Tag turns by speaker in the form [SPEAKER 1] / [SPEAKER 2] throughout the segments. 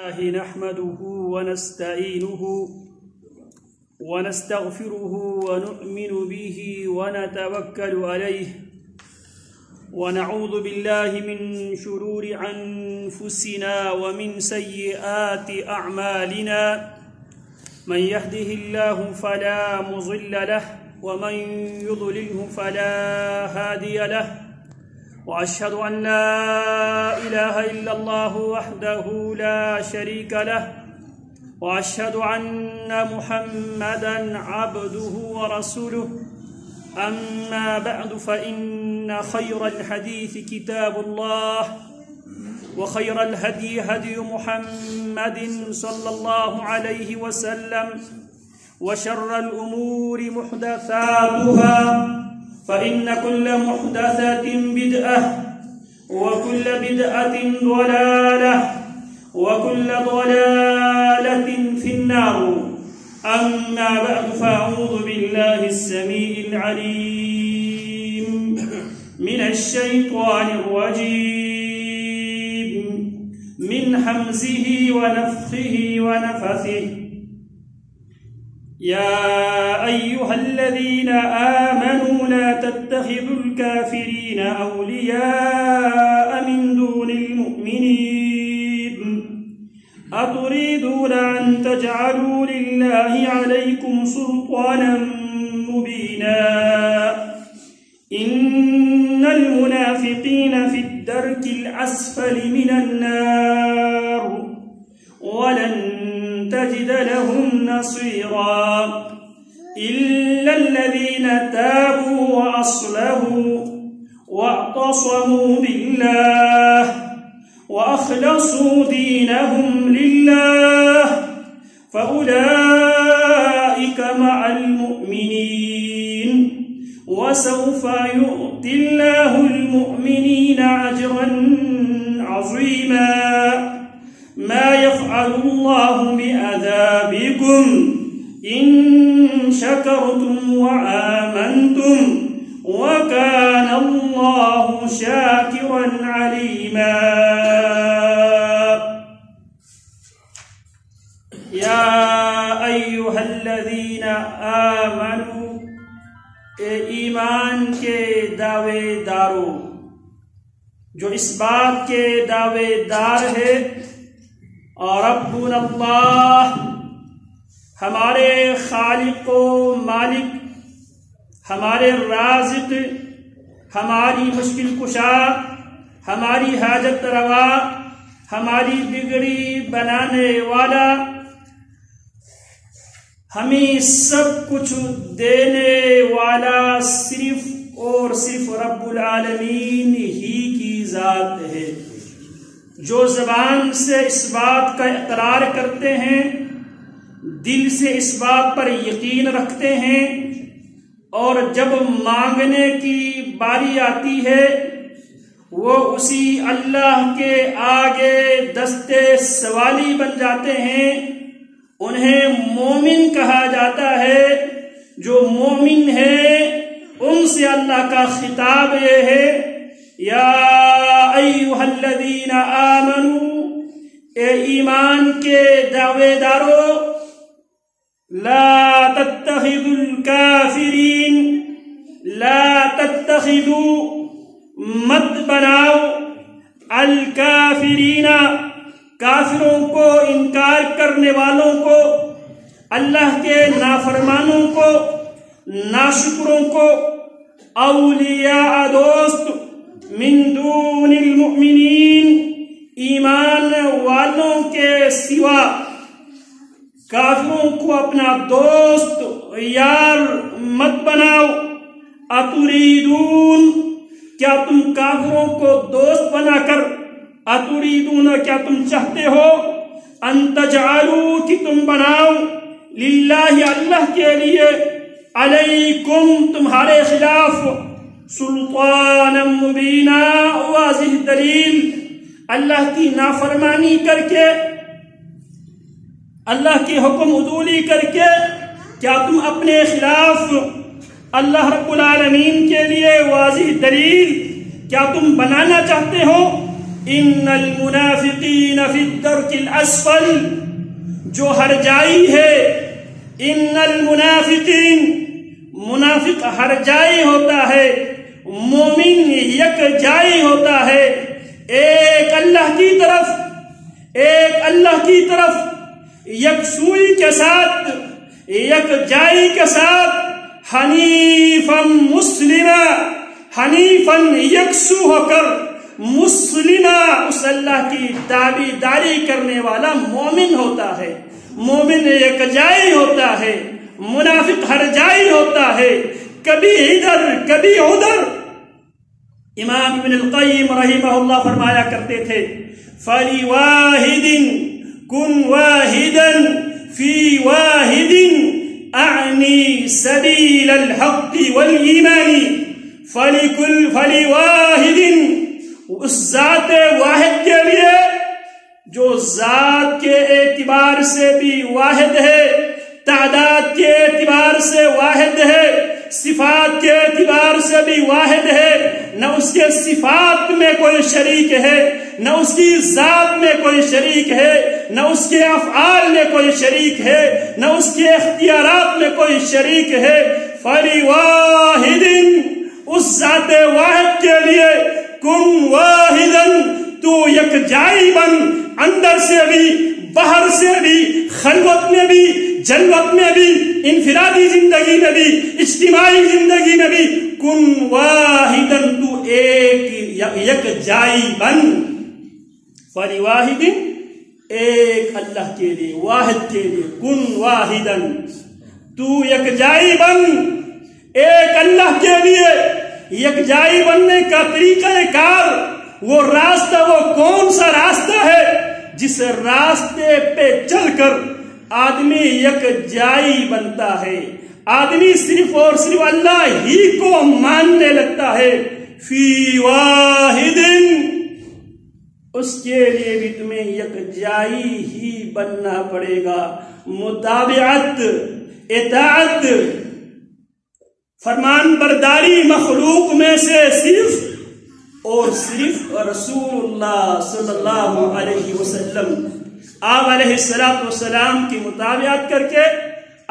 [SPEAKER 1] نحمده ونستعينه ونستغفره ونؤمن به ونتوكل عليه ونعوذ بالله من شرور أنفسنا ومن سيئات أعمالنا من يهده الله فلا مضل له ومن يضلله فلا هادي له وأشهد أن لا إله إلا الله وحده لا شريك له وأشهد أن محمدًا عبده ورسوله أما بعد فإن خير الحديث كتاب الله وخير الهدي هدي محمد صلى الله عليه وسلم وشر الأمور محدثاتها فإن كل محدثة بدعة وكل بدعة ضلالة وكل ضلالة في النار أما بعد فأعوذ بالله السميع العليم من الشيطان الرجيم من همزه ونفخه ونفثه يا أيها الذين آمنوا لا تتخذوا الكافرين أولياء من دون المؤمنين أتريدون أن تجعلوا لله عليكم سلطانا مبينا إن المنافقين في الدرك الأسفل من النار ولن تجد لهم نصيرا إلا الذين تابوا وأصلحوا واعتصموا بالله وأخلصوا دينهم لله فأولئك مع المؤمنين وسوف يؤتي الله المؤمنين أجرا عظيما ما يفعل الله بعذابكم إن شكرتم وآمنتم وكان الله شاكرا عليما يا أيها الذين آمنوا ایمان کے دعوے دارو جو اس بات کے دعوے دار ہے اور ربنا اللہ ہمارے خالق و مالک ہمارے رازق ہماری مشکل کشا ہماری حاجت روا ہماری بگڑی بنانے والا ہمیں سب کچھ دینے والا صرف اور صرف رب العالمین ہی کی ذات ہے جو زبان سے اس بات کا اقرار کرتے ہیں دل سے اس بات پر یقین رکھتے ہیں اور جب مانگنے کی باری آتی ہے وہ اسی اللہ کے آگے دستے سوالی بن جاتے ہیں انہیں مومن کہا جاتا ہے جو مومن ہے ان سے اللہ کا خطاب یہ ہے یا ایھا الذین آمنوا اے ایمان کے دعوے دارو لا تتخذوا الکافرین لا تتخذوا مت بناؤ الکافرین کافروں کو انکار کرنے والوں کو اللہ کے نافرمانوں کو ناشکروں کو اولیاء دوست من دون المؤمنین ایمان والوں کے سوا کافروں کو اپنا دوست یار مت بناؤ اتریدون کیا تم کافروں کو دوست بنا کر اتریدون کیا تم چاہتے ہو ان تجعلوا کہ تم بناؤ للہ اللہ کے لیے علیکم تمہارے خلاف سلطانا مبینا واضح دلیل اللہ کی نافرمانی کر کے اللہ کی حکم عدولی کر کے کیا تم اپنے خلاف اللہ رب العالمین کے لیے واضح دلیل کیا تم بنانا چاہتے ہو ان المنافقین فی الدرک الاسفل، جو ہر جائی ہے، ان المنافقین، منافق ہر جائی ہوتا ہے، مومن یک جائی ہوتا ہے، ایک اللہ کی طرف، ایک اللہ کی طرف یکسوئی کے ساتھ، یک جائی کے ساتھ، حنیفا مسلما، حنیفا یکسو ہو کر، مسلمہ اس اللہ کی تابعداری کرنے والا مومن ہوتا ہے، مومن یک جائی ہوتا ہے، منافق ہر جائی ہوتا ہے، کبھی ادھر کبھی ادھر۔ امام ابن القیم رحمہ اللہ فرمایا کرتے تھے فَلِوَاحِدٍ كُنْ وَاحِدًا فِي وَاحِدٍ أَعْنِي سَبِيلَ الْحَقِّ وَالْإِيمَانِ، فَلِوَاحِدٍ اس ذات واحد کے لیے جو ذات کے اعتبار سے بھی واحد ہے، تعداد کے اعتبار سے واحد ہے، صفات کے اعتبار سے بھی واحد ہے، نہ اس کے صفات میں کوئی شریک ہے، نہ اس کی ذات میں کوئی شریک ہے، نہ اس کے افعال میں کوئی شریک ہے، نہ اس کے اختیارات میں کوئی شریک ہے۔ فَلِوَاحِدٍ اس ذات واحد کے لیے، کن واحدن تو یک جائی بن، اندر سے بھی، باہر سے بھی، خلوت میں بھی، جلوت میں بھی، انفرادی زندگی میں بھی، اجتماعی زندگی میں بھی، کن واحدن تو یک جائی بن، فَلِوَاحِدٍ ایک اللہ کے لیے، واحد کے لیے، کن واحدن تو یک جائی بن، ایک اللہ کے لیے۔ یک جائی بننے کا طریقہ کار، وہ راستہ، وہ کون سا راستہ ہے جس راستے پہ چل کر آدمی یک جائی بنتا ہے، آدمی صرف اور صرف اللہ ہی کو ماننے لگتا ہے۔ فی واحد اس کے لیے بھی تمہیں یک جائی ہی بننا پڑے گا، متابعت، اطاعت، فرمان برداری مخلوق میں سے صرف اور صرف رسول اللہ صلی اللہ علیہ وسلم، آپ علیہ السلام کی مطابعت کر کے،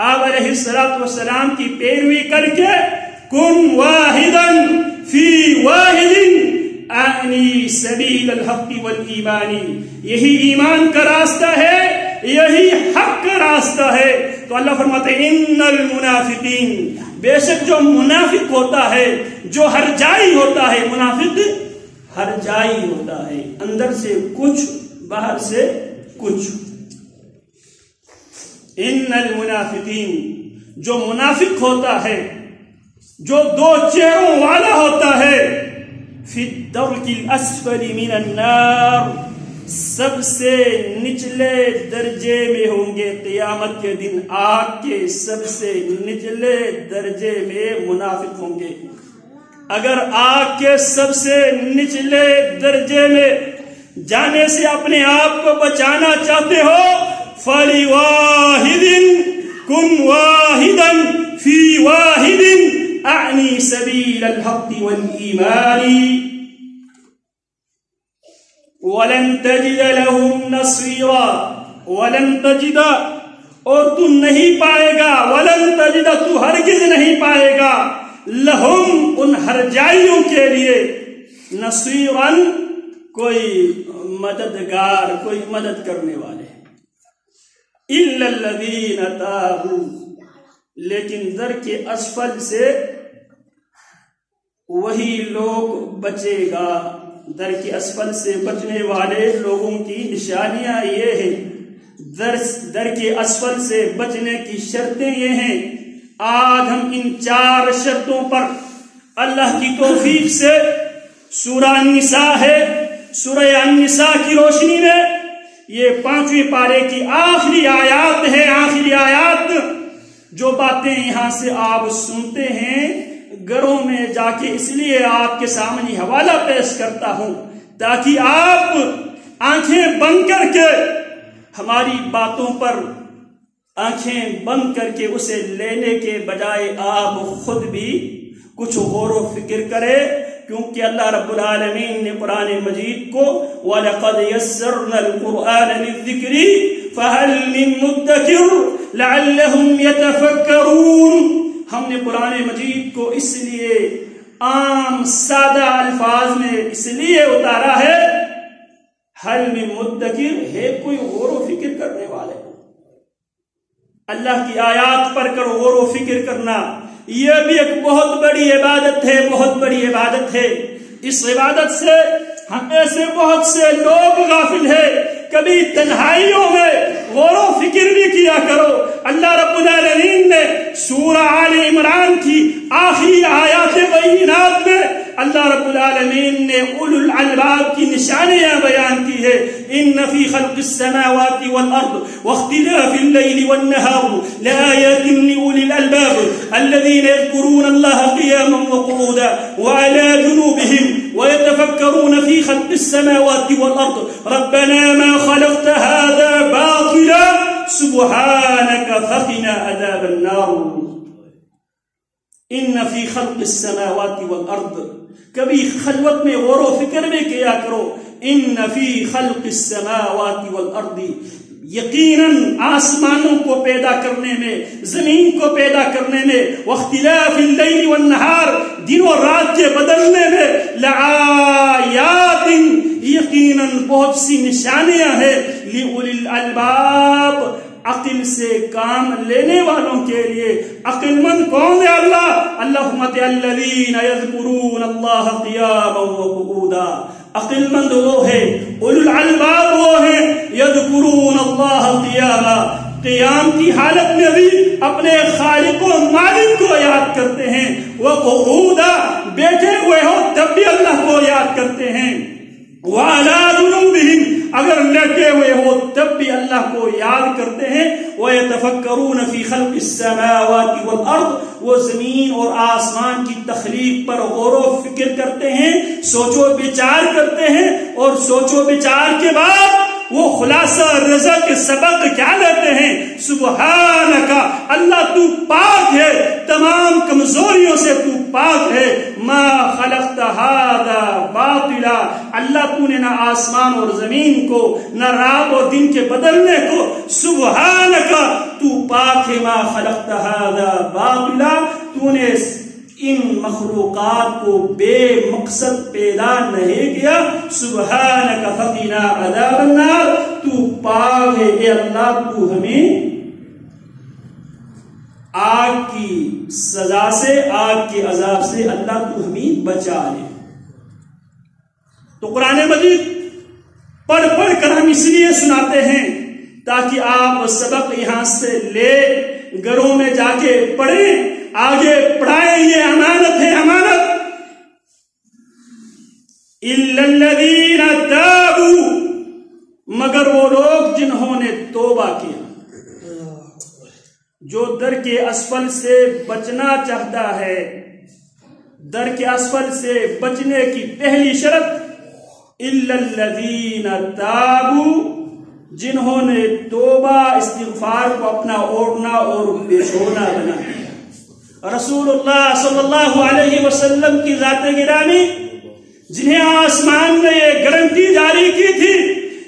[SPEAKER 1] آپ علیہ السلام کی پیروی کر کے، کن واحدن فی واحد اعنی سبیل الحق والایمان، یہی ایمان کا راستہ ہے، یہی حق کا راستہ ہے۔ تو اللہ فرماتے ہیں ان المنافقین، بے شک جو منافق ہوتا ہے، جو ہر جائی ہوتا ہے، منافق ہر جائی ہوتا ہے، اندر سے کچھ، باہر سے کچھ۔ ان المنافقین، جو منافق ہوتا ہے، جو دو چہروں والا ہوتا ہے، فی الدرک الاسفل من النار، سب سے نچلے درجے میں ہوں گے قیامت کے دن، آگ کے سب سے نچلے درجے میں منافق ہوں گے۔ اگر آگ کے سب سے نچلے درجے میں جانے سے اپنے آپ کو بچانا چاہتے ہو، فَلِوَاحِدٍ كُنْ وَاحِدًا فِي وَاحِدٍ أَعْنِي سَبِيلَ الْحَقِّ وَالْإِيمَانِ وَلَن تَجِدَ لَهُمْ نَصِيرًا، وَلَن تَجِدَ اور تو نہیں پائے گا، وَلَن تَجِدَ تو ہرگز نہیں پائے گا، لَهُمْ ان ہر جائیوں کے لیے، نَصِيرًا کوئی مددگار، کوئی مدد کرنے والے، إِلَّا الَّذِينَ تَابُوا لیکن در کے اسفل سے وہی لوگ بچے گا۔ در کے اسفل سے بچنے والے لوگوں کی نشانیاں یہ ہیں، در کے اسفل سے بچنے کی شرطیں یہ ہیں۔ آج ہم ان 4 شرطوں پر اللہ کی توفیق سے سورہ النساء ہے، سورہ النساء کی روشنی میں یہ 5ویں پارے کی آخری آیات ہے، آخری آیات۔ جو باتیں یہاں سے آپ سنتے ہیں گھروں میں جا کے اس لیے آپ کے سامنے حوالہ پیش کرتا ہوں تاکہ آپ آنکھیں بند کر کے ہماری باتوں پر آنکھیں بند کر کے اسے لینے کے بجائے آپ خود بھی کچھ غور و فکر کرے، کیونکہ اللہ رب العالمین نے قرآن مجید کو وَلَقَدْ يَسَّرْنَا الْقُرْآنَ لِلذِّكْرِ فَهَلْ مِن مُدَّكِرٍ لَعَلَّهُمْ يَتَفَكَّرُونَ، ہم نے قرآن مجید کو اس لیے عام سادہ الفاظ میں اس لیے اتارا ہے، حل من مدکر، ہے کوئی غور و فکر کرنے والے؟ اللہ کی آیات پڑھ کر غور و فکر کرنا یہ بھی ایک بہت بڑی عبادت ہے، بہت بڑی عبادت ہے۔ اس عبادت سے ہم ایسے بہت سے لوگ غافل ہیں، کبھی تنہائیوں میں غور و فکر بھی کیا کرو۔ اللہ رب العالمین نے سورہ آل عمران کی آخری آیات بینات میں اللہ رب العالمین نے اولو الالباب کی نشانیاں بیان کی ہے۔ ان فی خلق السماوات والارض واختلاف اللیل والنہار لآیات لأولی الالباب الذین یذکرون اللہ قیاما وقعودا وعلی جنوبہم ويتفكرون في خلق السماوات والأرض ربنا ما خلقت هذا باطلا سبحانك فقنا عذاب النار۔ ان فی خلق السماوات والارض، کبھی خلوت میں غور و فکر میں کیا کرو۔ ان فی خلق السماوات والارض، یقیناً آسمانوں کو پیدا کرنے میں، زمین کو پیدا کرنے میں، واختلاف اللیل والنہار، دن و رات کے بدلنے میں، لآیات، یقیناً بہت سی نشانیاں ہیں، لأولی الالباب، عقل سے کام لینے والوں کے لیے۔ عقل مند کون ہے؟ اللہ فرماتے الذین یذکرون اللہ قیاما وقعودا، عقل مند وہ ہے، اولو الالباب وہ ہیں، یذکرون اللہ قیاما، قیام کی حالت میں بھی اپنے خالق و مالک کو یاد کرتے ہیں، وقعودا، بیٹھے ہوئے ہو تب بھی اللہ کو یاد کرتے ہیں، وعلی جنوبہم، اگر لیٹے ہوئے ہو تب بھی اللہ کو یاد کرتے ہیں، وَيَتَفَكَّرُونَ فِي خَلْقِ السَّمَاوَاتِ وَالْأَرْضِ، وہ زمین اور آسمان کی تخلیق پر غور و فکر کرتے ہیں، سوچ و بچار کرتے ہیں، اور سوچ و بچار کے بعد وہ خلاصہ رضا کے سبق کیا لیتے ہیں؟ سبحانک، اللہ تو پاک ہے، تمام کمزوریوں سے تو پاک ہے، ما خلقت ھذا باطلا، اللہ تو نے نہ آسمان اور زمین کو، نہ رات اور دن کے بدلنے کو، سبحانک، تو پاک ہے، ما خلقت ھذا باطلا، تو نے ان مخلوقات کو بے مقصد پیدا نہیں کیا، سبحانک فقنا عذاب النار، تو پاک ہے اے اللہ، تو ہمیں آگ کی سزا سے، آگ کے عذاب سے اللہ تو ہمیں بچا لے۔ تو قرآن مجید پڑھ پڑھ کر ہم اس لیے سناتے ہیں تاکہ آپ سبق یہاں سے لے، گھروں میں جا کے پڑھیں، آگے پڑھائیں، یہ امانت ہے، امانت۔ اِلَّا الَّذِينَ تَابُوا، مگر وہ لوگ جنہوں نے توبہ کیا۔ جو در کے اسفل سے بچنا چاہتا ہے، در کے اسفل سے بچنے کی پہلی شرط اِلَّا الَّذِينَ تَابُوا، جنہوں نے توبہ استغفار کو اپنا اوڑھنا اور پیشونا بنا دیا۔ رسول اللہ صلی اللہ علیہ وسلم کی ذات گرامی، جنہیں آسمان نے یہ گارنٹی جاری کی تھی،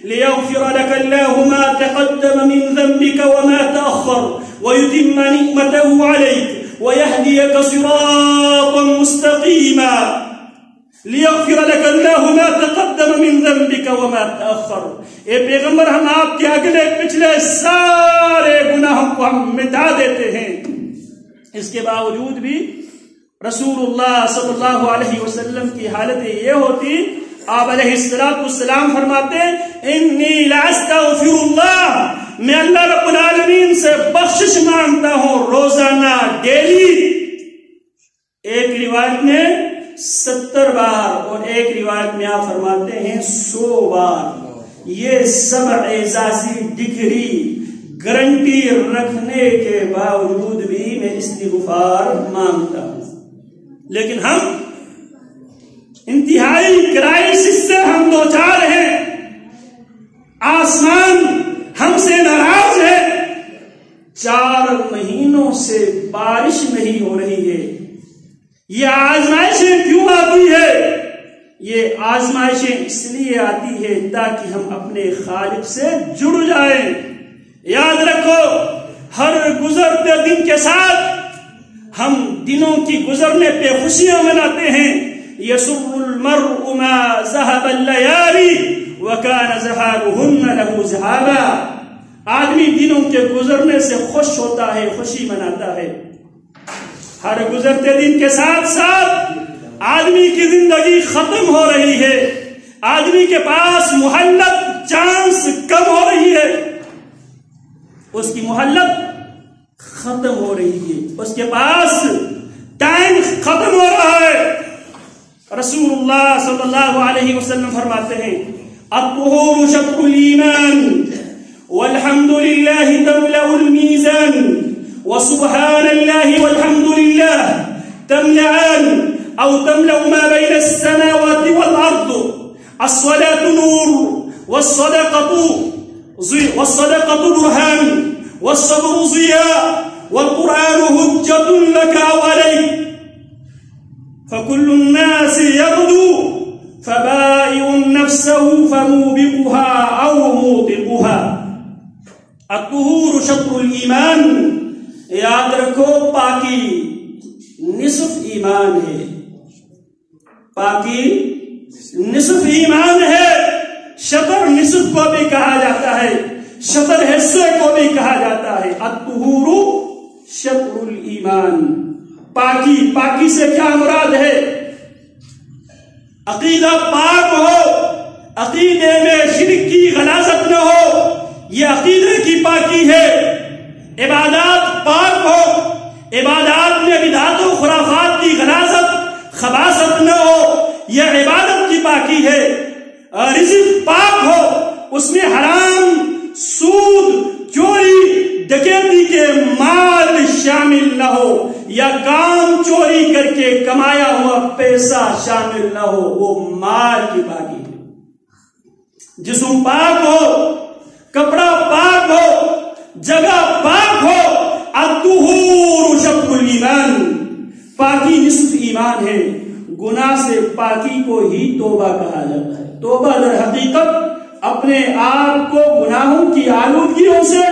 [SPEAKER 1] لِيَغْفِرَ لَكَ اللَّهُ مَا تَقَدَّمَ مِن ذَنبِكَ وَمَا تَأَخَّرَ وَيُتِمَّ نِعْمَتَهُ عَلَيْكَ وَيَهْدِيَكَ صِرَاطًا مُسْتَقِيمًا۔ لِيَغْفِرَ لَكَ اللَّهُ مَا تَقَدَّمَ مِن ذَنبِكَ وَمَا تَأَخَّرَ، اے پیغمبر، ہم آپ کے اگلے پچھلے سارے گناہوں کو ہم مٹا دیتے ہیں۔ اس کے باوجود بھی رسول اللہ صلی اللہ علیہ وسلم کی حالت یہ ہوتی، آپ علیہ السلام فرماتے انی لاستغفر اللہ، میں اللہ رب العالمین سے بخشش مانگتا ہوں روزانہ، ڈیلی۔ ایک روایت میں 70 بار اور ایک روایت میں آپ فرماتے ہیں 100 بار۔ یہ سب اعزازی ڈگری گارنٹی رکھنے کے باوجود بھی میں استغفار مانگتا ہوں، لیکن ہم انتہائی کرائسس سے ہم دوچار ہیں، آسمان ہم سے ناراض ہے، 4 مہینوں سے بارش نہیں ہو رہی ہے، یہ آزمائشیں کیوں آتی ہے؟ یہ آزمائشیں اس لیے آتی ہے تاکہ ہم اپنے خالق سے جڑ جائیں۔ یاد رکھو، ہر گزرتے دن کے ساتھ ہم دنوں کی گزرنے پہ خوشیاں مناتے ہیں۔ یسر المرء ما ذهب الليالي وكان ذهابهن له ذهابا۔ آدمی دنوں کے گزرنے سے خوش ہوتا ہے، خوشی مناتا ہے۔ ہر گزرتے دن کے ساتھ ساتھ آدمی کی زندگی ختم ہو رہی ہے، آدمی کے پاس مہلت چانس کم ہو رہی ہے، اس کی مہلت ختم ہو رہی ہے، اس کے پاس ٹائم ختم ہو رہا ہے۔ رسول اللہ صلی اللہ علیہ وسلم فرماتے ہیں الطہور شطر الایمان والحمد للہ تملأ الميزان وسبحان اللہ والحمد للہ تملأان او تملأ ما بين السماوات والارض۔ الصلاة نور والصدقة برهان والصبر ضياء والقرآن حجة لك وعليك فكل الناس يغدو فبائع نفسه فموبقها او موبقها۔ الطہور شطر الایمان، یاد رکھو پاکی نصف ایمان ہے، پاکی نصف ایمان ہے۔ شطر نصف کو بھی کہا جاتا ہے، شطر حصے کو بھی کہا جاتا ہے۔ الطہور شطر الایمان، پاکی سے کیا مراد ہے؟ عقیدہ پاک ہو، عقیدے میں شرک کی غلاظت نہ ہو، یہ عقیدے کی پاکی ہے۔ عبادات پاک ہو، عبادات میں بدعات و خرافات کی غلاظت خباثت نہ ہو، یہ عبادت کی پاکی ہے۔ رزق پاک ہو، اس میں حرام، سود، چوری، ڈکیتی کے مال شامل نہ ہو، یا کام چوری کر کے کمایا ہوا پیسہ شامل نہ ہو، وہ مال کی پاکی ہے۔ جسم پاک ہو، کپڑا پاک ہو، جگہ پاک ہو۔ الطہور شطر الایمان، پاکی نصف ایمان ہے۔ گناہ سے پاکی کو ہی توبہ کہا جاتا ہے۔ توبہ در حقیقت اپنے آپ کو گناہوں کی آلودگیوں سے،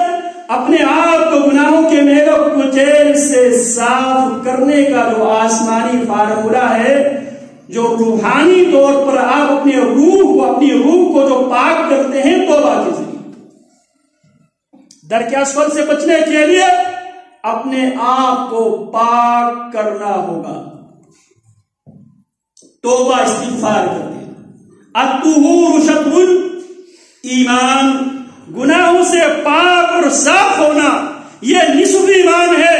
[SPEAKER 1] اپنے آپ کو گناہوں کے میل و کچیل سے صاف کرنے کا جو آسمانی فارمولہ ہے، جو روحانی طور پر آپ اپنی روح کو جو پاک کرتے ہیں توبہ کے ذریعے۔ درک اسفل سے بچنے کے لیے اپنے آپ کو پاک کرنا ہوگا، توبہ استغفار کرتے ہیں۔ الطہور شطر الایمان، گناہوں سے پاک اور صاف ہونا یہ نصف ایمان ہے۔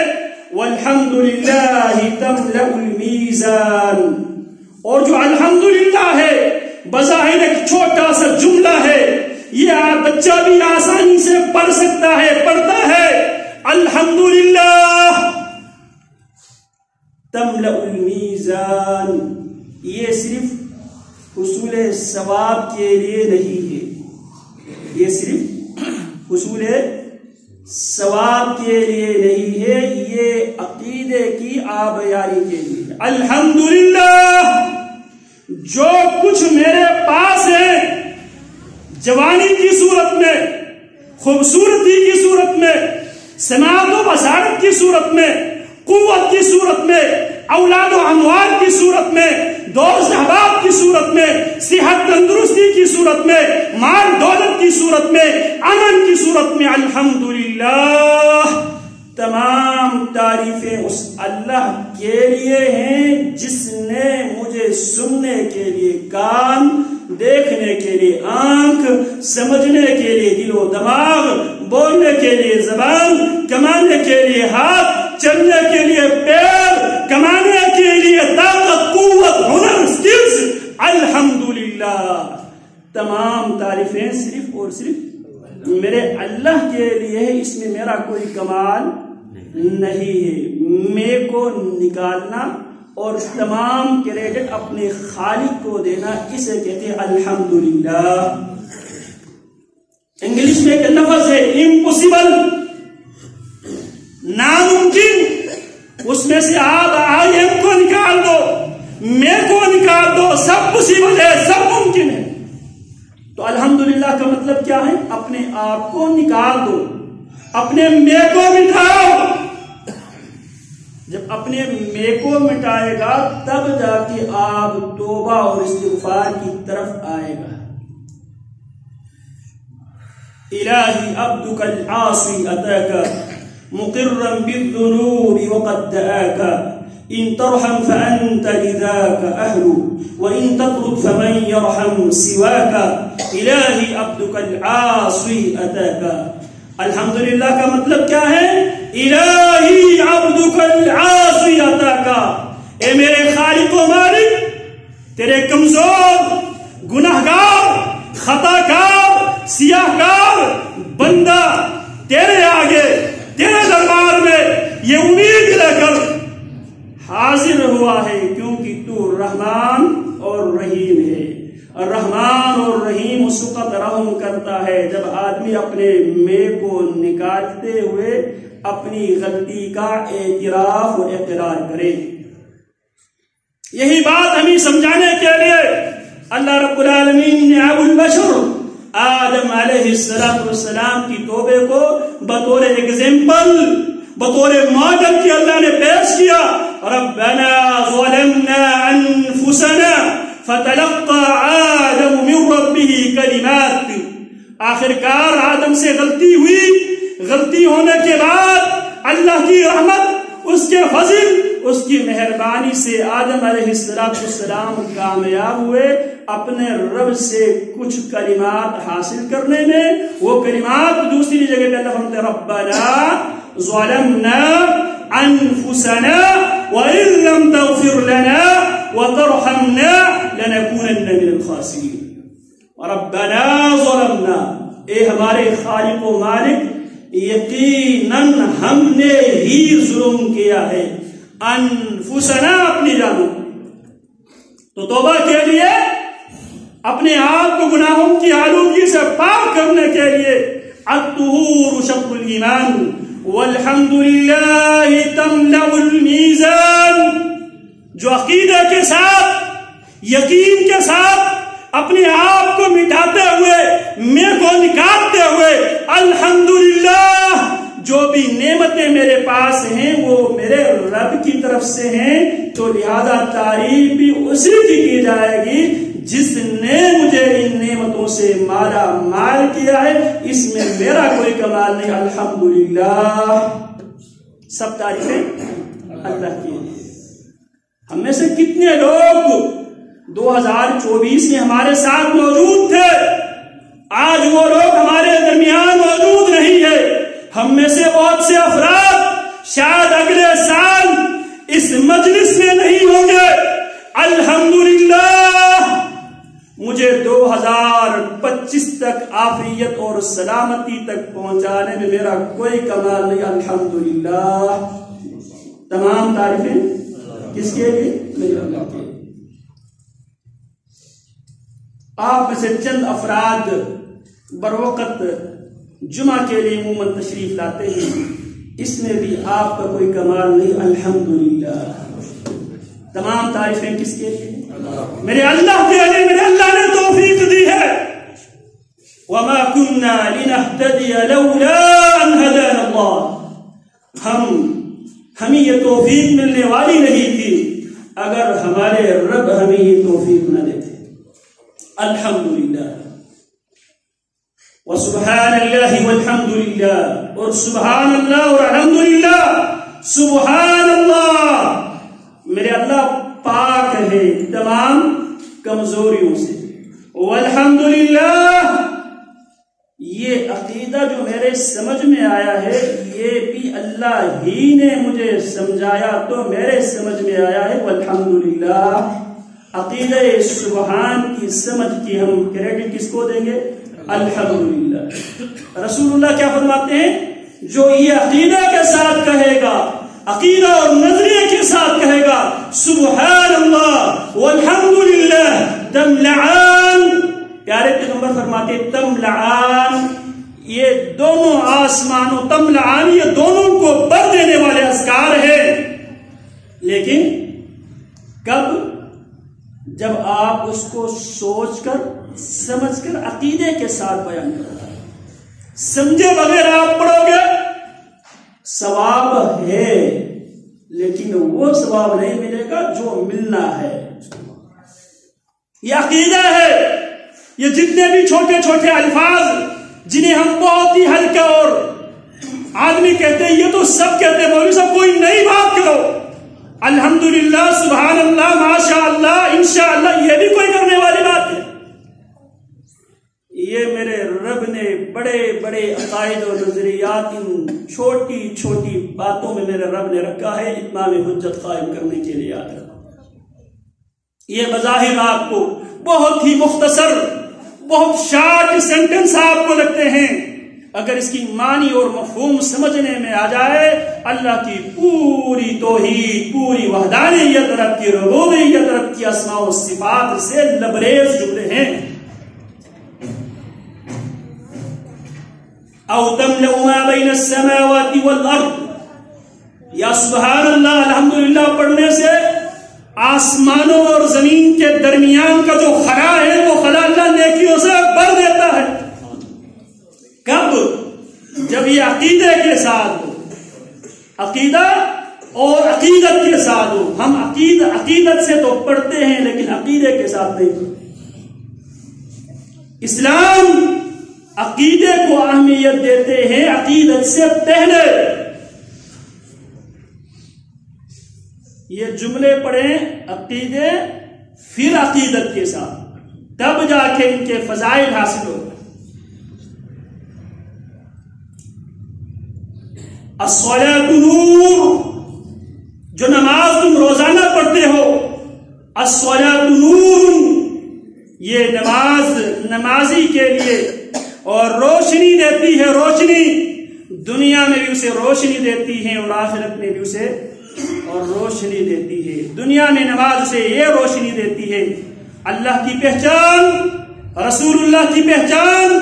[SPEAKER 1] والحمدللہ تملأ المیزان، اور جو الحمدللہ ہے بظاہر ایک چھوٹا سا جملہ ہے، یہ بچہ بھی آسانی سے پڑھ سکتا ہے، پڑھتا ہے الحمدللہ تملأ المیزان۔ یہ صرف حصول ثواب کے لیے نہیں ہے، یہ صرف حصول ثواب کے لیے نہیں ہے، یہ عقیدے کی آبیاری کے لیے۔ الحمدللہ، جو کچھ میرے پاس ہے، جوانی کی صورت میں، خوبصورتی کی صورت میں، سماعت و بصارت کی صورت میں، قوت کی صورت میں، اولاد و اموال کی صورت میں، دوست احباب کی صورت میں، صحت تندرستی کی صورت میں، مال دولت کی صورت میں، امن کی صورت میں، الحمدللہ تمام تعریفیں اس اللہ کے لیے ہیں جس نے مجھے سننے کے لیے کان، دیکھنے کے لیے آنکھ، سمجھنے کے لیے دل و دماغ، بولنے کے لیے زبان، کمانے کے لیے ہاتھ، چلنے کے لیے پیر، کمانے کے لیے طاقت، قوت، ہنر، سکلز۔ الحمدللہ تمام تعریفیں صرف اور صرف میرے اللہ کے لیے ہے، اس میں میرا کوئی کمال نہیں ہے۔ میرے کو نکالنا اور تمام کریڈٹ اپنے خالق کو دینا، اسے کہتے ہیں الحمدللہ۔ انگلش میں ایک لفظ ہے امپوسیبل، ناممکن، اس میں سے آپ آئی ایم کو نکال دو، میں کو نکال دو، سب پوسیبل ہے، سب ممکن ہے۔ تو الحمدللہ کا مطلب کیا ہے؟ اپنے آپ کو نکال دو، اپنے میں کو مٹاؤ۔ جب اپنے میں کو مٹائے گا تب جا کے آپ توبہ اور استغفار کی طرف آئے گا۔ الہی عبدک العاصی اتاک مقرا بالذنوب وقد دعاک ان ترحم فانت لذاک اہل وان تطرد فمن يرحم سواک الہی عبدک العاصی اتاک۔ الحمدللہ کا مطلب کیا ہے؟ الہی عبدک العاصی اتاک، اے میرے خالق و مالک، تیرے کمزور، گناہگار، خطا کار، سیاہ کار بندہ تیرے آگے، تیرے دربار میں یہ امید لے کر حاضر ہوا ہے، کیونکہ تو رحمان اور رحیم ہے۔ رحمان اور رحیم اس وقت رحم کرتا ہے جب آدمی اپنے میں کو نکالتے ہوئے اپنی غلطی کا اعتراف اور اقرار کرے۔ یہی بات ہمیں سمجھانے کے لیے اللہ رب العالمین نے ابو البشر آدم علیہ السلام کی توبے کو بطور ایگزامپل، بطور ماڈل کی اللہ نے پیش کیا۔ ربنا ظلمنا انفسنا فتلقى آدم من ربه کلمات۔ آخرکار آدم سے غلطی ہوئی، غلطی ہونے کے بعد اللہ کی رحمت، اس کے فضل، اس کی مہربانی سے آدم علیہ السلام کامیاب ہوئے اپنے رب سے کچھ کلمات حاصل کرنے میں۔ وہ کلمات دوسری جگہ پہ اللہ فرماتے ربنا ظلمنا انفسنا وان لم تغفر لنا وترحمنا لنكونن من الخاسرین۔ ربنا ظلمنا، اے ہمارے خالق و مالک، یقیناً ہم نے ہی ظلم کیا ہے، انفسنا، اپنی جانوں۔ تو توبہ کے لیے، اپنے آپ کو گناہوں کی آلودگی سے پاک کرنے کے لیے الطہور شطر الایمان والحمدللہ تملأ المیزان، جو عقیدے کے ساتھ، یقین کے ساتھ اپنے آپ کو مٹاتے ہوئے، میں کو نکالتے ہوئے الحمدللہ، جو بھی نعمتیں میرے پاس ہیں وہ میرے رب کی طرف سے ہیں، تو لہذا تعریف بھی اسی کی جائے گی جس نے مجھے ان نعمتوں سے مالا مال کیا ہے، اس میں میرا کوئی کمال نہیں۔ الحمدللہ، سب تعریفیں اللہ کی ہیں۔ ہم میں سے کتنے لوگ 2024 میں ہمارے ساتھ موجود تھے، آج وہ لوگ ہمارے درمیان موجود نہیں ہے۔ ہم میں سے بہت سے افراد شاید اگلے سال اس مجلس میں نہیں ہوں گے۔ الحمدللہ، مجھے 2025 تک عافیت اور سلامتی تک پہنچانے میں میرا کوئی کمال نہیں۔ الحمدللہ، تمام تعریفیں کس کے لیے؟ میرے اللہ کے۔ آپ میں سے چند افراد بروقت جمعہ کے لیے عموماً تشریف لاتے ہیں، اس میں بھی آپ کا کوئی کمال نہیں۔ الحمدللہ، تمام تعریفیں کس کے لیے؟ میرے اللہ کے لیے۔ میرے اللہ نے توفیق دی ہے۔ وما كنا لنهتدي لولا ان هدانا الله، ہمیں یہ توفیق ملنے والی نہیں تھی اگر ہمارے رب ہمیں یہ توفیق نہ دیتے۔ الحمدللہ، وسبحان اللہ والحمدللہ، اور سبحان اللہ اور الحمدللہ۔ سبحان اللہ، میرے اللہ پاک ہے تمام کمزوریوں سے۔ والحمدللہ، یہ عقیدہ جو میرے سمجھ میں آیا ہے یہ بھی اللہ ہی نے مجھے سمجھایا تو میرے سمجھ میں آیا ہے۔ والحمدللہ، عقیدہ سبحان کی سمجھ کی ہم کریڈٹ کس کو دیں گے؟ الحمدللہ۔ رسول اللہ کیا فرماتے ہیں؟ جو یہ عقیدہ کے ساتھ کہے گا، عقیدہ اور نظریے کے ساتھ کہے گا سبحان اللہ والحمدللہ تملعان، پیارے پیغمبر فرماتے تملعان، یہ دونوں آسمانوں، تملعان یہ دونوں کو بھر دینے والے اذکار ہیں۔ لیکن کب؟ جب آپ اس کو سوچ کر سمجھ کر عقیدے کے ساتھ بیان کرو. سمجھے بغیر آپ پڑھو گے ثواب ہے لیکن وہ ثواب نہیں ملے گا جو ملنا ہے. یہ عقیدہ ہے. یہ جتنے بھی چھوٹے چھوٹے الفاظ جنہیں ہم بہت ہی ہلکا اور آدمی کہتے ہیں یہ تو سب کہتے ہیں مولوی صاحب کوئی نئی بات کرو. الحمدللہ سبحان اللہ ماشاء اللہ انشاءاللہ یہ بھی کوئی کرنے والی بات ہے. یہ میرے رب نے بڑے بڑے عقائد اور نظریات ان چھوٹی چھوٹی باتوں میں میرے رب نے رکھا ہے اتمام حجت قائم کرنے کے لیے. یاد رکھو یہ بظاہر آپ کو بہت ہی مختصر بہت شارٹ سینٹنس آپ کو لگتے ہیں، اگر اس کی معنی اور مفہوم سمجھنے میں آ جائے اللہ کی پوری توحید پوری وحدانیت رب کی ربوبیت رب کی اسماء و صفات سے لبریز جملے ہیں. او تملأ ما بین السماوات والارض، یا سبحان اللہ الحمدللہ پڑھنے سے آسمانوں اور زمین کے درمیان کا جو خلا ہے وہ خلا اللہ نیکیوں سے بھر دیتا ہے. کب؟ جب یہ عقیدے کے ساتھ ہو، عقیدہ اور عقیدت کے ساتھ ہو. ہم عقیدت سے تو پڑھتے ہیں لیکن عقیدے کے ساتھ نہیں. اسلام عقیدے کو اہمیت دیتے ہیں عقیدت سے پہلے. یہ جملے پڑھیں عقیدے پھر عقیدت کے ساتھ، تب جا کے ان کے فضائل حاصل ہو. الصلاۃ نور، جو نماز تم روزانہ پڑھتے ہو، الصلاۃ نور، یہ نماز نمازی کے لیے اور روشنی دیتی ہے. روشنی دنیا میں بھی اسے روشنی دیتی ہے اور آخرت میں بھی اسے اور روشنی دیتی ہے. دنیا میں نماز سے یہ روشنی دیتی ہے اللہ کی پہچان، رسول اللہ کی پہچان،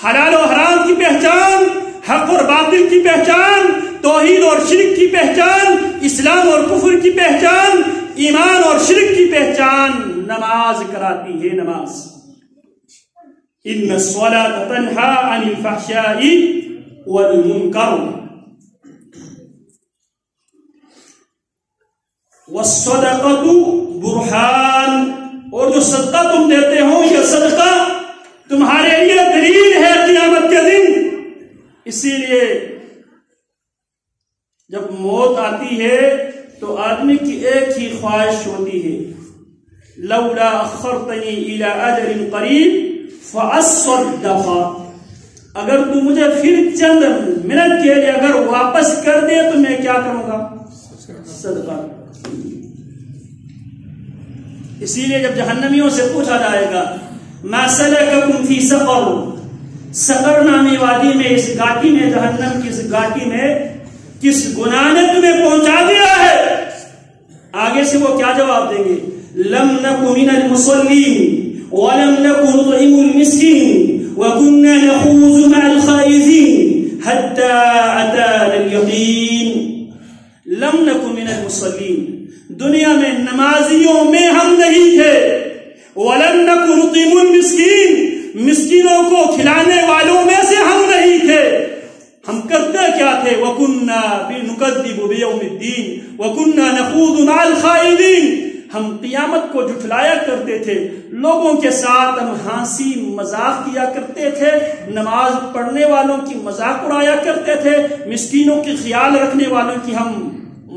[SPEAKER 1] حلال و حرام کی پہچان، حق اور باطل کی پہچان، توحید اور شرک کی پہچان، اسلام اور کفر کی پہچان، ایمان اور شرک کی پہچان نماز کراتی ہے. نماز ان الصلاۃ تنہی عن الفحشاء والمنکر والصدقۃ برہان، اور جو صدقہ تم دیتے ہو یہ صدقہ تمہارے لیے دلیل ہے قیامت کے دن. اسی لیے جب موت آتی ہے تو آدمی کی ایک ہی خواہش ہوتی ہے، لولا اخرتنی الی اجل قریب فاصدق، اگر تو مجھے پھر چند منٹ کے لیے اگر واپس کر دے تو میں کیا کروں گا؟ صدقہ. اسی لیے جب جہنمیوں سے پوچھا جائے گا ما سلککم فی سقر، سقر نامی وادی میں اس گھاٹی میں جہنم کی اس گھاٹی میں کس گناہ نے تمہیں پہنچا دیا ہے؟ آگے سے وہ کیا جواب دیں گے؟ لم نک من المصلین ولم نک نطعم المسکین وكنا نخوض مع الخائضین حتى اتانا اليقین. لم نک من المصلین، دنیا میں نمازیوں میں ہم نہیں تھے. ولم نک نطعم المسکین، مسکینوں کو کھلانے والوں میں سے ہم نہیں تھے. ہم کرتے کیا تھے؟ وَكُنَّا نُكَذِّبُ بِيَوْمِ الدِّينِ وَكُنَّا نَخُوضُ مَعَ الْخَائِضِينَ، ہم قیامت کو جھٹلایا کرتے تھے، لوگوں کے ساتھ ہم ہنسی مذاق کیا کرتے تھے، نماز پڑھنے والوں کی مذاق اڑایا کرتے تھے، مسکینوں کی خیال رکھنے والوں کی ہم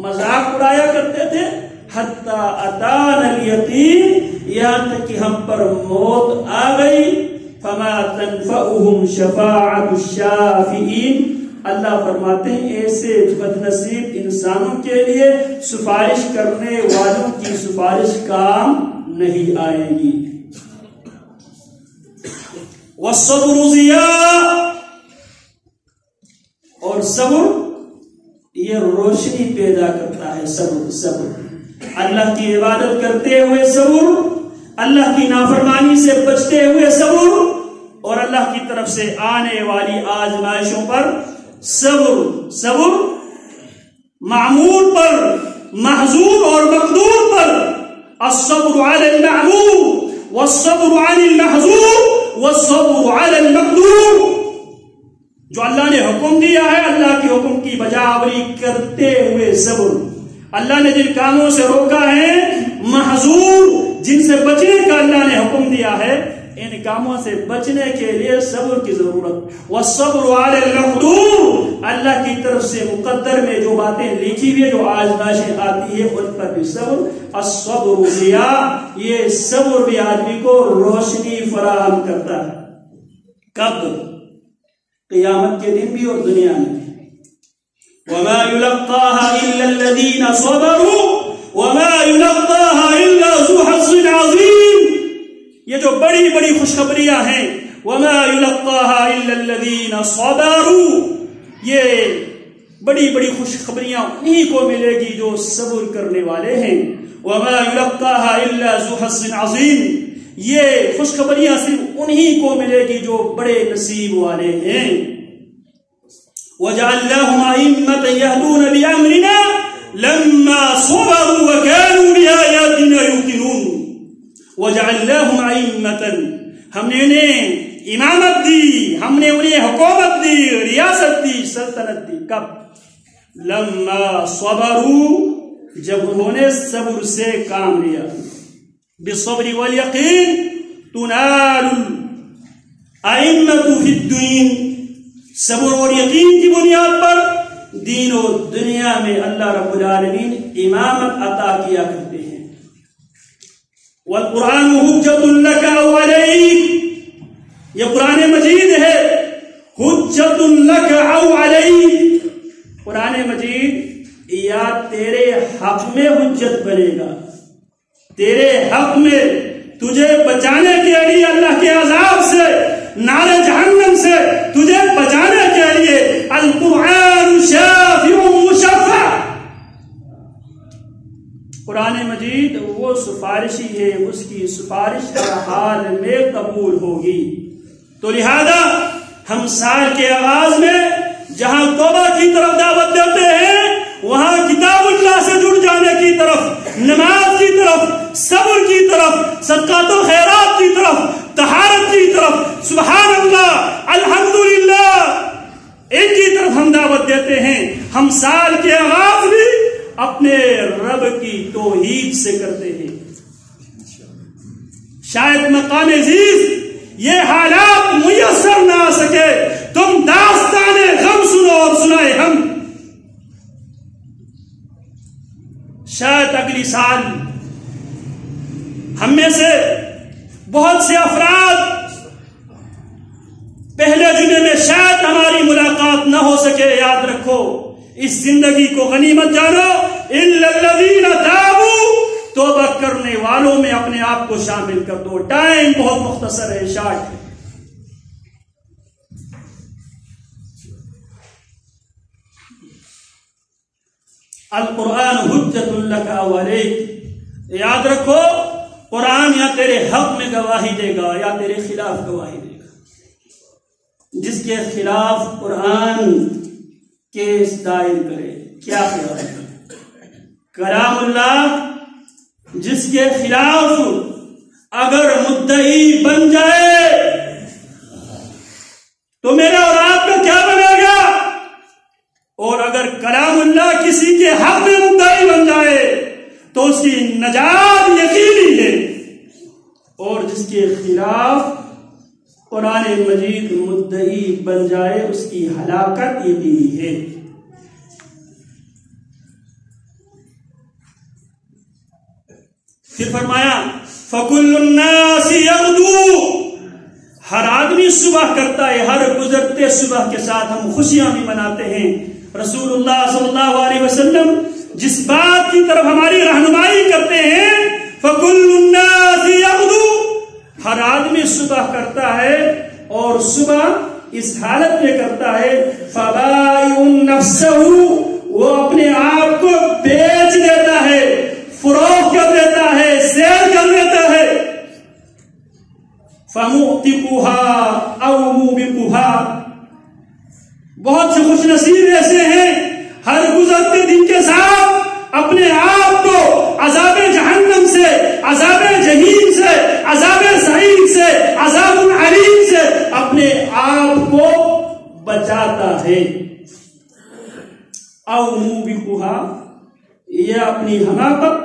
[SPEAKER 1] مذاق اڑایا کرتے تھے. حَتَّى أَتَانَا الْيَقِينُ، یہاں تک کہ ہم پر موت آ گئی. فَمَا تَنْفَعُهُمْ شَفَاعَةُ الشَّافِعِينَ، اللہ فرماتے ہیں ایسے بدنصیب انسانوں کے لیے سفارش کرنے والوں کی سفارش کام نہیں آئے گی. وَالصَّبْرُ ضِيَاءٌ، اور صبر یہ روشنی پیدا کرتا ہے. صبر اللہ کی عبادت کرتے ہوئے صبر، اللہ کی نافرمانی سے بچتے ہوئے صبر، اور اللہ کی طرف سے آنے والی آزمائشوں پر صبر. صبر معمول پر، محظور اور مقدور پر الصبر على المعمور والصبر عن المحظور والصبر على المقدور. جو اللہ نے حکم دیا ہے اللہ کے حکم کی بجاوری کرتے ہوئے صبر. اللہ نے جن کاموں سے روکا ہے محظور جن سے بچنے کا اللہ نے حکم دیا ہے ان کاموں سے بچنے کے لیے صبر کی ضرورت. والصبر علی المقدور اللہ کی طرف سے مقدر میں جو باتیں لکھی ہوئی جو آزمائشیں آتی ہے ان پر بھی صبر. الصبر ضیاء یہ صبر بھی آدمی کو روشنی فراہم کرتا ہے. کب؟ قیامت کے دن بھی اور دنیا میں بھی. وما يلقاها الا الذين صبروا وما يلقاها الا ذو حظ عظيم. یہ جو بڑی بڑی خوشخبریاں ہیں وما يلقاها الا الذين صبروا یہ بڑی بڑی خوشخبریاں انہی کو ملے گی جو صبر کرنے والے ہیں. وما يلقاها الا ذو حظ عظيم یہ خوشخبریاں صرف انہی کو ملے گی جو بڑے نصیب والے ہیں. وَجَعَلْنَاهُمْ أَئِمَّةً يَهْدُونَ بِأَمْرِنَا لَمَّا صَبَرُوا وَكَانُوا بِآيَاتِنَا يُوقِنُونَ. وَجَعَلْنَاهُمْ أَئِمَّةً ہم نے انہیں امامت دی ہم نے انہیں حکومت دی ریاست دی سلطنت دی. کب؟ لَمَّا صَبَرُوا جب انہوں نے صبر سے کام لیا. بالصبر واليقين تنال الأئمة في الدين. صبر اور یقین کی بنیاد پر دین و دنیا میں اللہ رب العالمین امامت عطا کیا کرتے ہیں. والقرآن حجت لک او علیک یہ قرآن مجید ہے. حجت لک او علیک قرآن مجید یا تیرے حق میں حجت بنے گا تیرے حق میں تجھے بچانے کے لیے اللہ کے عذاب سے نار جہنم سے تجھے بچانے کے لیے القرآن شافع مشفع. قرآن مجید وہ سفارشی ہے اس کی سفارش ہر حال میں قبول ہوگی. تو لہذا ہم سال کے آغاز میں جہاں توبہ کی طرف دعوت دیتے ہیں وہاں کتاب اللہ سے جڑ جانے کی طرف نماز کی طرف صبر کی طرف صدقات و خیرات کی طرف طہارت کی طرف سبحان اللہ الحمدللہ ان کی طرف ہم دعوت دیتے ہیں. ہم سال کے آغاز بھی اپنے رب کی توحید سے کرتے ہیں. شاید مقام عزیز یہ حالات میسر نہ آ سکے تم داستان غم سنو اور سنائے ہم. شاید اگلی سال ہم میں سے بہت سے افراد پہلے جمعے میں شاید ہماری ملاقات نہ ہو سکے. یاد رکھو اس زندگی کو غنیمت جانو. الا الذین تابوا توبہ کرنے والوں میں اپنے آپ کو شامل کر دو. ٹائم بہت مختصر ہے شارٹ ہے. القرآن حجت لک او علیک یاد رکھو قرآن یا تیرے حق میں گواہی دے گا یا تیرے خلاف گواہی دے گا. جس کے خلاف قرآن کیس دائر کرے کیا خیال ہے؟ کلام اللہ جس کے خلاف اگر مدعی بن جائے تو میرا اور آپ کا کیا بنے گا؟ اور اگر کلام اللہ کسی کے حق میں مدعی بن جائے تو اس کی نجات یقینی ہے. اور جس کے خلاف قرآن مجید مدعی بن جائے اس کی ہلاکت یقینی ہے. پھر فرمایا فَكُلُّ النَّاسِ يَغْدُو ہر آدمی صبح کرتا ہے. ہر گزرتے صبح کے ساتھ ہم خوشیاں بھی مناتے ہیں. رسول اللہ صلی اللہ علیہ وسلم جس بات کی طرف ہماری رہنمائی کرتے ہیں فَكُلُّ النَّاسِ يَغْدُو ہر آدمی صبح کرتا ہے اور صبح اس حالت میں کرتا ہے فَبَائِعٌ نَفْسَهُ وہ اپنے آپ کو بیچ دیتا ہے فروخت کر دیتا ہے سیل کر دیتا ہے. فَمُعْتِقُهَا أَوْ مُوبِقُهَا بہت سے خوش نصیب ایسے ہیں ہر گزرتے دن کے ساتھ اپنے آپ کو عذاب جہنم سے بچاتا ہے. او موبقھا، یہ اپنی حماقت،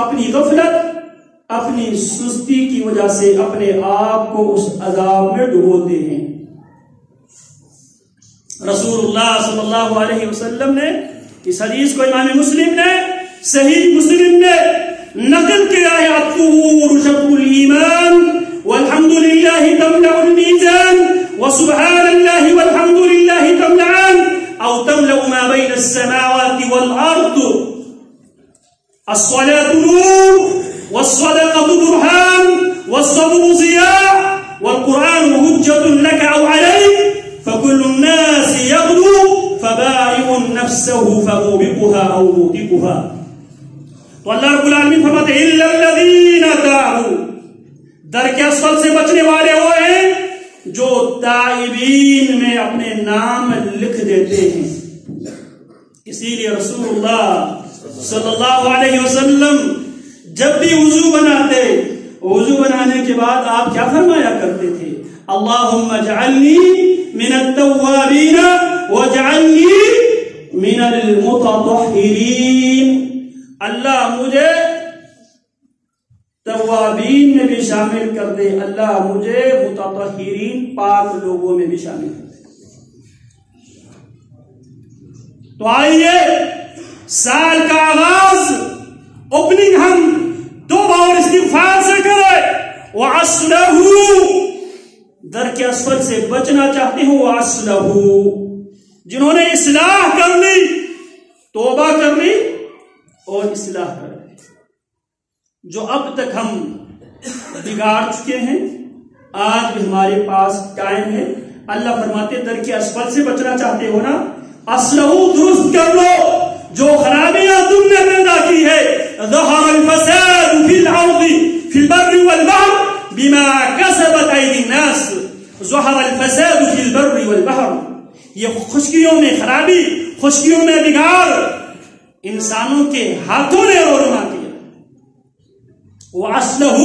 [SPEAKER 1] اپنی غفلت، اپنی سستی کی وجہ سے اپنے آپ کو اس عذاب میں ڈبوتے ہیں. رسول اللہ صلی اللہ علیہ وسلم نے اس حدیث کو امام مسلم نے صحیح مسلم میں نقل کیا ہے. الطہور شطر الایمان والحمد للہ تملأ المیزان وسبحان اللہ والحمد للہ تملأان او تملأ ما بین السماوات والارض. الصلاة نور والصدقة برهان والصبر ضياء والقرآن حجة لك أو عليك فكل الناس يغدو فبائع نفسه فموبقها أو موبقها. تو اللہ رب العالمین فرماتے ہیں إلا الذين تابوا، در کے اسفل سے بچنے والے وہ ہیں جو تائبین میں اپنے نام لکھ دیتے ہیں. اسی لیے رسول اللہ صلی اللہ علیہ وسلم جب بھی وضو بناتے، وضو بنانے کے بعد آپ کیا فرمایا کرتے تھے؟ اللہم اجعلنی من التوابین واجعلنی من المتطہرین. اللہ مجھے توابین میں بھی شامل کر دے، اللہ مجھے متطہرین پاک لوگوں میں بھی شامل کر دے. تو آئیے سال کا آغاز اوپننگ ہم توبہ اور استغفار سے کرے. وَعَصْلَهُ، در کے اسفل سے بچنا چاہتے ہو. وَعَصْلَهُ، جنہوں نے اصلاح کر لی، توبہ کر لی اور اصلاح کر لی. جو اب تک ہم بگاڑ چکے ہیں، آج بھی ہمارے پاس ٹائم ہے. اللہ فرماتے در کے اسفل سے بچنا چاہتے ہو نا، اصلہ درست کر لو. جو خرابیاں تم نے پیدا کی ہے، ظہر الفساد فی الارض فی البر والبحر بما کسبت ایدی الناس. ظہر الفساد فی البر والبحر، یہ خشکیوں میں خرابی، خشکیوں میں بگاڑ انسانوں کے ہاتھوں نے رونما کیا. وَأَصْلَهُ،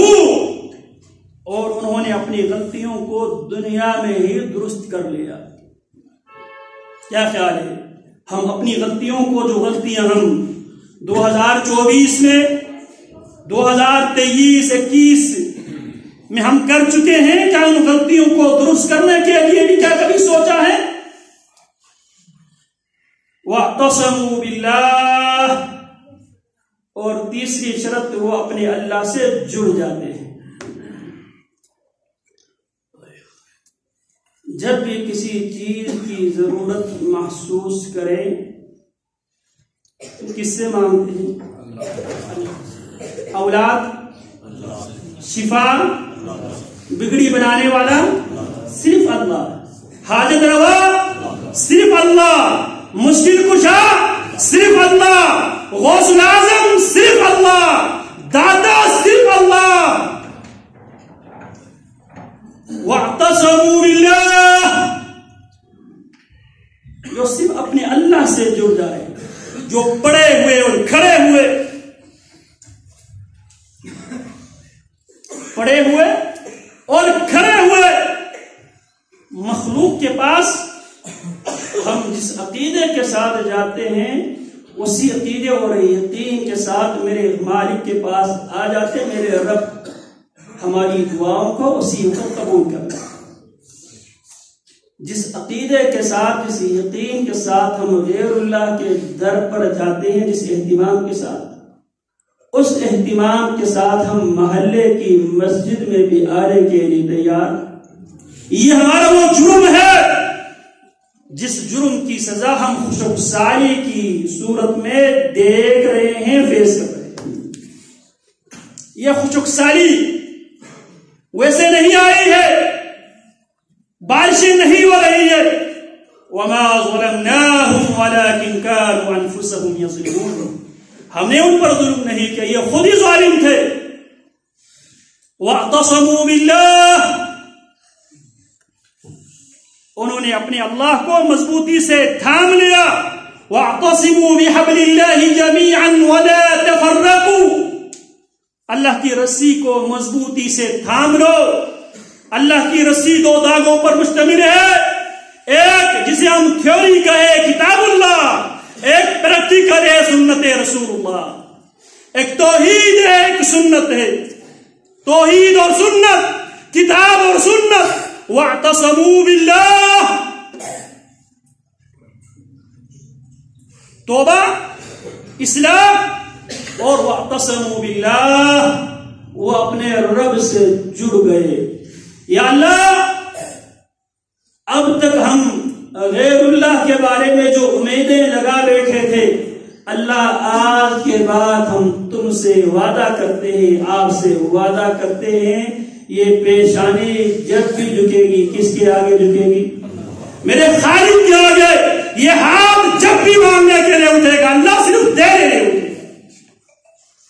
[SPEAKER 1] اور انہوں نے اپنی غلطیوں کو دنیا میں ہی درست کر لیا. کیا خیال ہے ہم اپنی غلطیوں کو، جو غلطیاں ہم 2024 میں 2023-21 میں ہم کر چکے ہیں، کیا ان غلطیوں کو درست کرنے کے لیے بھی کیا کبھی سوچا ہے؟ وَاعْتَصَمُوا بِاللَّهِ، اور تیسری شرط وہ اپنے اللہ سے جڑ جاتے ہیں. جب بھی کسی چیز کی ضرورت محسوس کریں تو کس سے مانگتے ہیں؟ اولاد، شفا، بگڑی بنانے والا صرف اللہ، حاجت روا صرف اللہ، مشکل کشا صرف اللہ، غوث العظم صرف اللہ، داتا صرف اللہ. وَاعْتَصَمُوا بِاللَّهِ، جو صرف اپنے اللہ سے جڑ جائے، جو پڑے ہوئے اور کھڑے ہوئے، پڑے ہوئے اور کھڑے ہوئے مخلوق کے پاس ہم جس عقیدے کے ساتھ جاتے ہیں، اسی عقیدے اور یقین کے ساتھ میرے مالک کے پاس آ جاتے. میرے رب ہماری دعاؤں کو اسی وقت قبول کرتا. جس عقیدے کے ساتھ، جس یقین کے ساتھ ہم غیر اللہ کے در پر جاتے ہیں، جس اہتمام کے ساتھ، اس اہتمام کے ساتھ ہم محلے کی مسجد میں بھی آنے کے لیے تیار. یہ ہمارا وہ جرم ہے جس جرم کی سزا ہم خوشبساری کی صورت میں دیکھ رہے ہیں، فیس کر رہے ہیں. یہ خوشبساری ویسے نہیں آئی ہے، بارشیں نہیں ہو رہی ہے. وما ظلمناهم ولكن كانوا انفسهم يظلمون، ہم نے ان پر ظلم نہیں کیا، یہ خود ہی ظالم تھے. واعتصموا بالله، انہوں نے اپنے اللہ کو مضبوطی سے تھام لیا. واعتصموا بحبل الله جميعا ولا تفرقوا، اللہ کی رسی کو مضبوطی سے تھام لو. اللہ کی رسی دو داغوں پر مشتمل ہے، ایک جسے ہم تھیوری کہے کتاب اللہ، ایک پریکٹیکل ہے سنت رسول اللہ، ایک توحید ہے ایک سنت ہے، توحید اور سنت، کتاب اور سنت، واعتصموا باللہ، توبہ اسلام اور واعتصموا باللہ، وہ اپنے رب سے جڑ گئے. یا اللہ اب تک ہم غیر اللہ کے بارے میں جو امیدیں لگا بیٹھے تھے، اللہ آج کے بعد ہم تم سے وعدہ کرتے ہیں، آپ سے وعدہ کرتے ہیں، یہ پیشانی جب بھی جھکے گی کس کے آگے جھکے گی؟ میرے خالق کے آگے. یہ ہاتھ جب بھی مانگنے کے لیے اٹھے گا، اللہ صرف دینے نہیں اٹھے.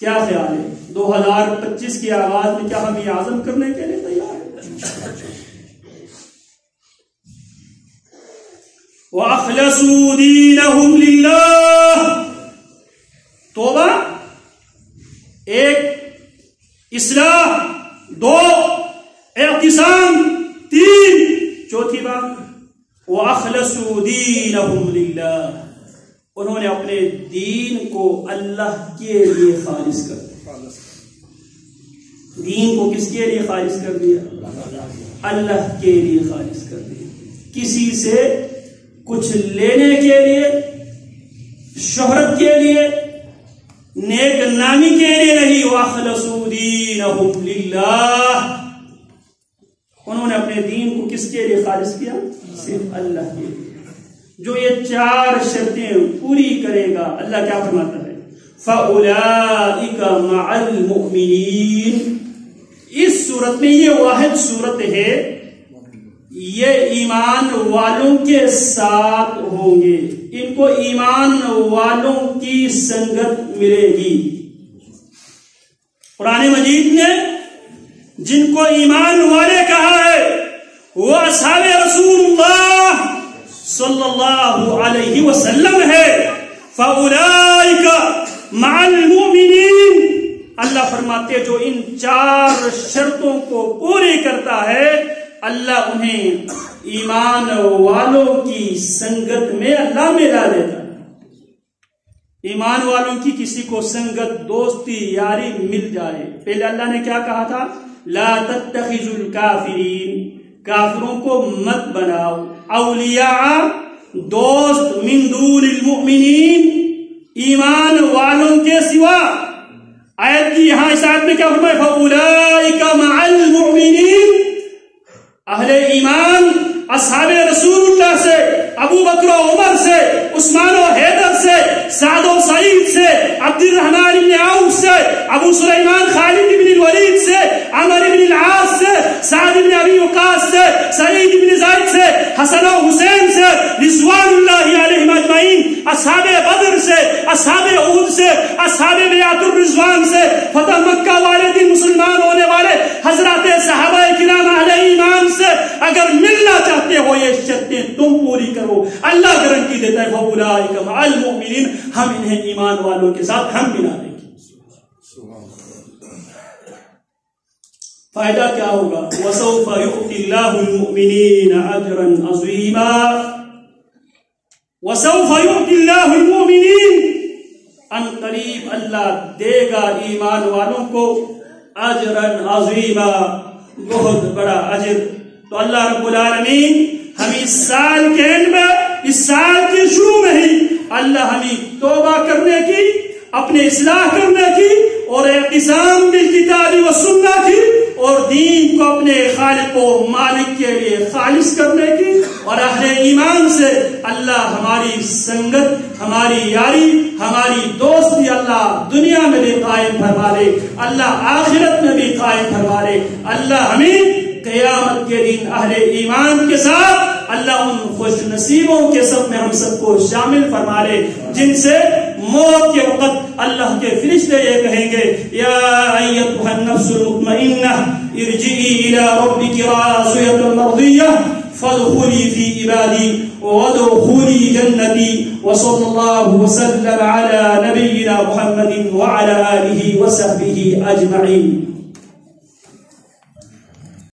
[SPEAKER 1] کیا خیال ہے 2025 کی آغاز میں کیا ہم یہ عزم کرنے کے لیے تیار ہیں؟ وَأَخْلَصُوا دِينَهُمْ لِلَّهِ. توبہ ایک، اصلاح دو، اعتصام تین، چوتھی بات وَأَخْلَصُوا دِينَهُمْ لِلَّهِ. انہوں نے اپنے دین کو اللہ کے لیے خالص کر دیا. دین کو کس کے لیے خالص کر دیا؟ اللہ کے لیے خالص کر دیا. کسی سے کچھ لینے کے لیے، شہرت کے لیے، نیک نامی کے لیے نہیں. وَأَخْلَصُوا دِينَهُمْ لِلَّهِ. انہوں نے اپنے دین کو کس کے لیے خالص کیا؟ صرف اللہ کے لیے. جو یہ چار شرطیں پوری کرے گا، اللہ کیا فرماتا ہے؟ فَأُولَئِكَ مَعَ الْمُؤْمِنِينَ. اس صورت میں یہ واحد صورت ہے، یہ ایمان والوں کے ساتھ ہوں گے، ان کو ایمان والوں کی سنگت ملے گی. قرآن مجید نے جن کو ایمان والے کہا ہے وہ اصحاب رسول اللہ صلی اللہ علیہ وسلم ہے. فَأُولَئِكَ مَعَ الْمُؤْمِنِينَ. اللہ فرماتے جو ان چار شرطوں کو پوری کرتا ہے، اللہ انہیں ایمان والوں کی سنگت میں اللہ ملا دیتا ہے. ایمان والوں کی کسی کو سنگت، دوستی، یاری مل جائے. پہلے اللہ نے کیا کہا تھا؟ لا تتخذوا الکافرین. کافروں کو مت بناؤ اولیاء، دوست، من دون المؤمنین، ایمان والوں کے سوا. آیت کی یہاں اس آیت میں کیا فرمایا؟ فَأُولَئِكَ مَعَ الْمُؤْمِنِينَ. اہل ایمان اصحاب رسول اللہ سے، ابو بکر و عمر سے، عثمان و حیدر سے، سعد و سعید سے، عبد الرحمن بن عوف سے، ابو سلیمان خالد بن الولید سے، عمر بن العاص سے، سعد بن ابی وقاص سے، سعید بن زید سے، حسن و حسین سے، رضوان اللہ علیہم اجمعین، اصحاب بدر سے، اصحاب احد سے، اصحاب بیعت الرضوان سے، فتح مکہ والے دن مسلمان ہونے والے حضرات صحابہ کرام اہل ایمان سے اگر ملنا چاہتے ہو یہ شرطیں تم پوری کرو. اللہ گارنٹی دیتا ہے فَأُولَئِكَ مَعَ الْمُؤْمِنِينَ، ہم انہیں ایمان والوں کے ساتھ ہم ملا دیں گے. فائدہ کیا ہوگا؟ وَسَوْفَ يُؤْتِ اللَّهُ الْمُؤْمِنِينَ أَجْرًا عَظِيمًا. وَسَوْفَ يُؤْتِ اللَّهُ الْمُؤْمِنِينَ. ان قریب اللہ دے گا ایمان والوں کو اجرًا عظیما، بہت بڑا اجر. تو اللہ رب العالمین ہم اس سال کے اینڈ میں، اس سال کے شروع میں ہی اللہ ہمیں توبہ کرنے کی، اپنے اصلاح کرنے کی، اور اعتصام بالکتاب و سنہ کی، اور دین کو اپنے خالق و مالک کے لیے خالص کرنے کی، اور اہل ایمان سے اللہ ہماری سنگت، ہماری یاری، ہماری دوستی اللہ دنیا میں بھی قائم فرما دے، اللہ آخرت میں بھی قائم فرما دے. اللہ ہمیں قیامت کے دن اہل ایمان کے ساتھ اللہ ان خوش نصیبوں کے سب میں ہم سب کو شامل فرما لے جن سے موت کے وقت اللہ کے فرشتے یہ کہیں گے یا ایتھا النفس المطمئنہ ارجعی الی ربک راضیۃ مرضیہ فادخلی فی عبادی وادخلی جنتی وصلی اللہ وسلم علی نبینا محمد وعلی آلہ وصحبہ اجمعین.